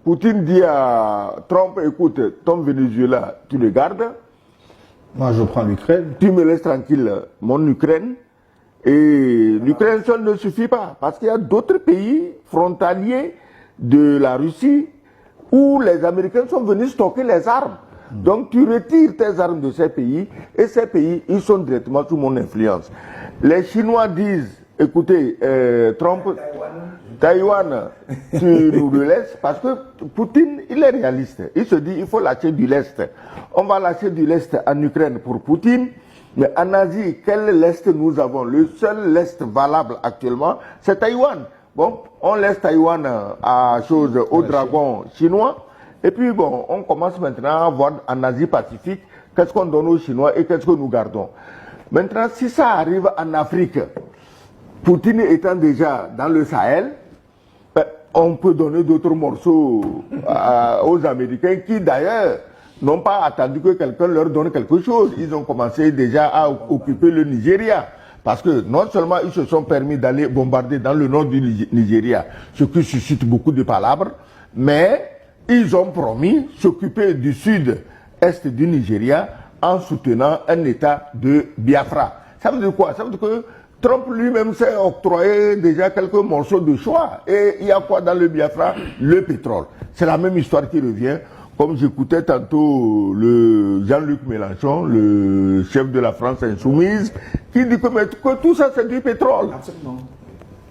Poutine dit à Trump, écoute, ton Venezuela, tu le gardes. Moi, je prends l'Ukraine. Tu me laisses tranquille mon Ukraine. Et l'Ukraine seule ne suffit pas, parce qu'il y a d'autres pays frontaliers de la Russie où les Américains sont venus stocker les armes. Donc tu retires tes armes de ces pays, et ces pays, ils sont directement sous mon influence. Les Chinois disent, écoutez, Trump, Taïwan, tu nous le laisses, parce que Poutine, il est réaliste. Il se dit, il faut lâcher du lest. On va lâcher du lest en Ukraine pour Poutine. Mais en Asie, quel lest nous avons? Le seul lest valable actuellement, c'est Taïwan. Bon, on laisse Taïwan au dragon chinois. Et puis bon, on commence maintenant à voir en Asie-Pacifique qu'est-ce qu'on donne aux Chinois et qu'est-ce que nous gardons. Maintenant, si ça arrive en Afrique, Poutine étant déjà dans le Sahel, on peut donner d'autres morceaux aux Américains qui d'ailleurs n'ont pas attendu que quelqu'un leur donne quelque chose. Ils ont commencé déjà à occuper le Nigeria. Parce que non seulement ils se sont permis d'aller bombarder dans le nord du Nigeria, ce qui suscite beaucoup de palabres, mais ils ont promis s'occuper du sud-est du Nigeria en soutenant un État de Biafra. Ça veut dire quoi? Ça veut dire que Trump lui-même s'est octroyé déjà quelques morceaux de choix. Et il y a quoi dans le Biafra? Le pétrole. C'est la même histoire qui revient. Comme j'écoutais tantôt le Jean-Luc Mélenchon, le chef de la France insoumise, qui dit que tout ça c'est du pétrole. Absolument.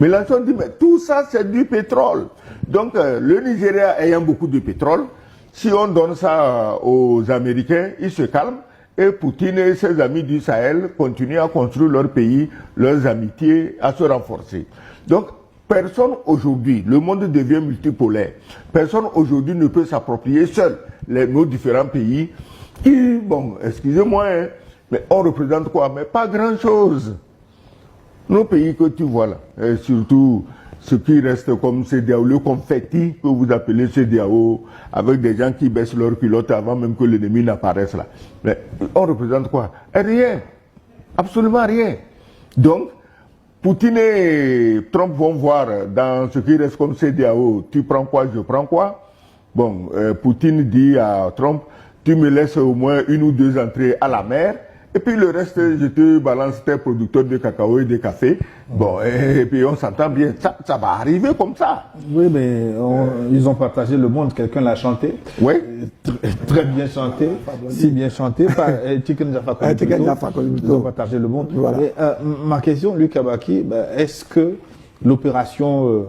Mélenchon dit mais tout ça c'est du pétrole. Donc le Nigeria ayant beaucoup de pétrole, si on donne ça aux Américains, ils se calment et Poutine et ses amis du Sahel continuent à construire leur pays, leurs amitiés, à se renforcer. Donc personne aujourd'hui, le monde devient multipolaire, personne aujourd'hui ne peut s'approprier seul nos différents pays qui, bon, excusez-moi, hein, mais on représente quoi? Mais pas grand-chose. Nos pays que tu vois là, et surtout ce qui reste comme CEDEAO, le confetti que vous appelez CEDEAO, avec des gens qui baissent leurs culottes avant même que l'ennemi n'apparaisse là. Mais on représente quoi? Rien. Absolument rien. Donc, Poutine et Trump vont voir dans ce qui reste comme CEDEAO, tu prends quoi, je prends quoi. Bon, Poutine dit à Trump, tu me laisses au moins 1 ou 2 entrées à la mer, et puis le reste, je te balance tes producteurs de cacao et de café. Bon, et puis on s'entend bien, ça va arriver comme ça. Oui, mais ils ont partagé le monde, quelqu'un l'a chanté. Oui. Très bien chanté, si bien chanté par Tiken Jaffa. Ils ont partagé le monde. Voilà. Et, ma question, Luc Abaki, est-ce que l'opération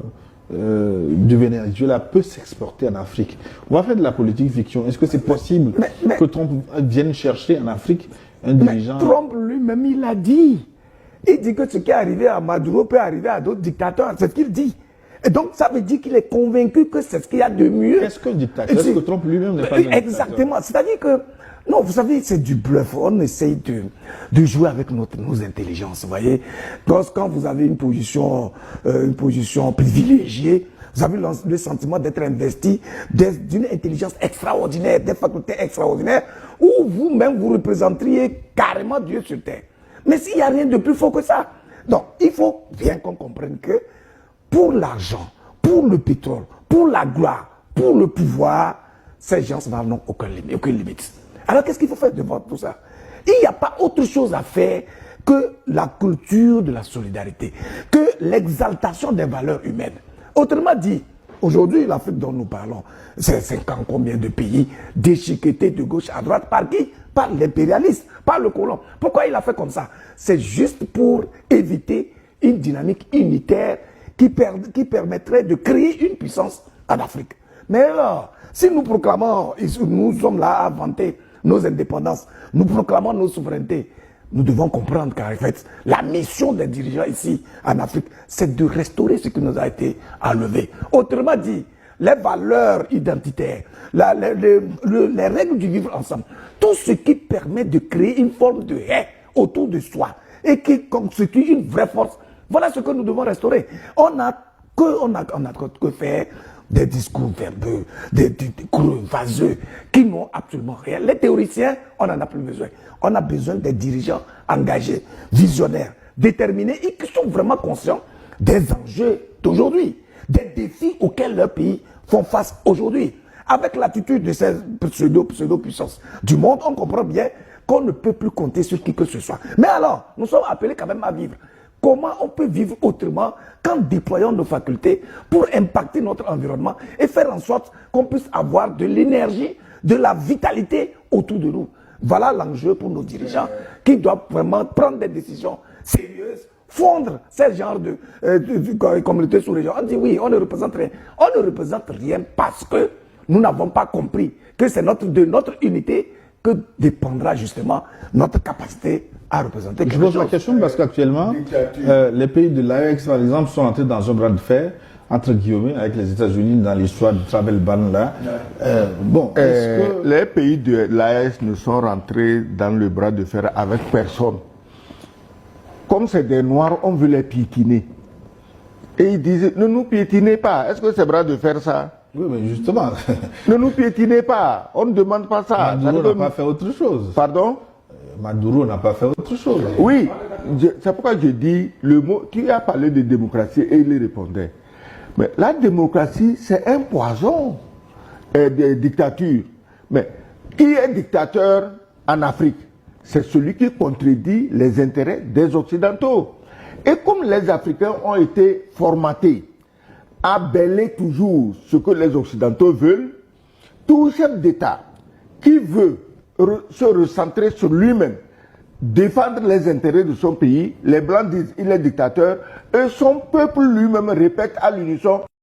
du Venezuela peut s'exporter en Afrique? On va faire de la politique fiction. Est-ce que c'est possible que Trump vienne chercher en Afrique un dirigeant? Trump lui-même, il a dit. Il dit que ce qui est arrivé à Maduro peut arriver à d'autres dictateurs. C'est ce qu'il dit. Et donc, ça veut dire qu'il est convaincu que c'est ce qu'il y a de mieux. Qu'est-ce qu'un dictateur? Est-ce que Trump lui-même n'est pas un dictateur? Exactement. C'est-à-dire que, non, vous savez, c'est du bluff. On essaye de jouer avec nos intelligences, vous voyez. Quand vous avez une position privilégiée, vous avez le sentiment d'être investi d'une intelligence extraordinaire, des facultés extraordinaires, où vous-même vous représenteriez carrément Dieu sur terre. Mais s'il n'y a rien de plus fort que ça. Donc, il faut bien qu'on comprenne que pour l'argent, pour le pétrole, pour la gloire, pour le pouvoir, ces gens n'ont aucune limite. Alors, qu'est-ce qu'il faut faire devant tout ça? Il n'y a pas autre chose à faire que la culture de la solidarité, que l'exaltation des valeurs humaines. Autrement dit, aujourd'hui, l'Afrique dont nous parlons, c'est 50 combien de pays déchiquetés de gauche à droite. Par qui? Par l'impérialiste, par le colon. Pourquoi il a fait comme ça? C'est juste pour éviter une dynamique unitaire qui permettrait de créer une puissance en Afrique. Mais alors, si nous proclamons, nous sommes là à vanter nos indépendances, nous proclamons nos souverainetés, nous devons comprendre qu'en fait, la mission des dirigeants ici en Afrique, c'est de restaurer ce qui nous a été enlevé. Autrement dit, les valeurs identitaires, les règles du vivre ensemble, tout ce qui permet de créer une forme de haie autour de soi et qui constitue une vraie force, voilà ce que nous devons restaurer. On n'a que faire des discours verbeux, des discours vaseux qui n'ont absolument rien. Les théoriciens, on n'en a plus besoin. On a besoin des dirigeants engagés, visionnaires, déterminés et qui sont vraiment conscients des enjeux d'aujourd'hui, des défis auxquels leur pays font face aujourd'hui. Avec l'attitude de ces pseudo-puissances du monde, on comprend bien qu'on ne peut plus compter sur qui que ce soit. Mais alors, nous sommes appelés quand même à vivre. Comment on peut vivre autrement qu'en déployant nos facultés pour impacter notre environnement et faire en sorte qu'on puisse avoir de l'énergie, de la vitalité autour de nous. Voilà l'enjeu pour nos dirigeants qui doivent vraiment prendre des décisions sérieuses, fondre ces genres de communautés sous-région. On dit oui, on ne représente rien. On ne représente rien parce que nous n'avons pas compris que c'est de notre unité que dépendra justement notre capacité à représenter. Je pose la question parce qu'actuellement, les pays de l'AEX, par exemple, sont entrés dans un bras de fer, entre guillemets, avec les États-Unis dans l'histoire du travel ban là. Les pays de l'AES ne sont rentrés dans le bras de fer avec personne. Comme c'est des Noirs, on veut les piétiner. Et ils disaient, ne nous piétinez pas. Est-ce que c'est bras de fer ça? Oui, mais justement. Ne nous piétinez pas. On ne demande pas ça. Maduro n'a pas fait autre chose. Pardon? Maduro n'a pas fait autre chose. Oui, c'est pourquoi je dis le mot. Tu as parlé de démocratie et il y répondait. Mais la démocratie, c'est un poison des dictatures. Mais qui est dictateur en Afrique? C'est celui qui contredit les intérêts des Occidentaux. Et comme les Africains ont été formatés à bêler toujours ce que les Occidentaux veulent, tout chef d'État qui veut se recentrer sur lui-même, défendre les intérêts de son pays, les Blancs disent il est dictateur, et son peuple lui-même répète à l'unisson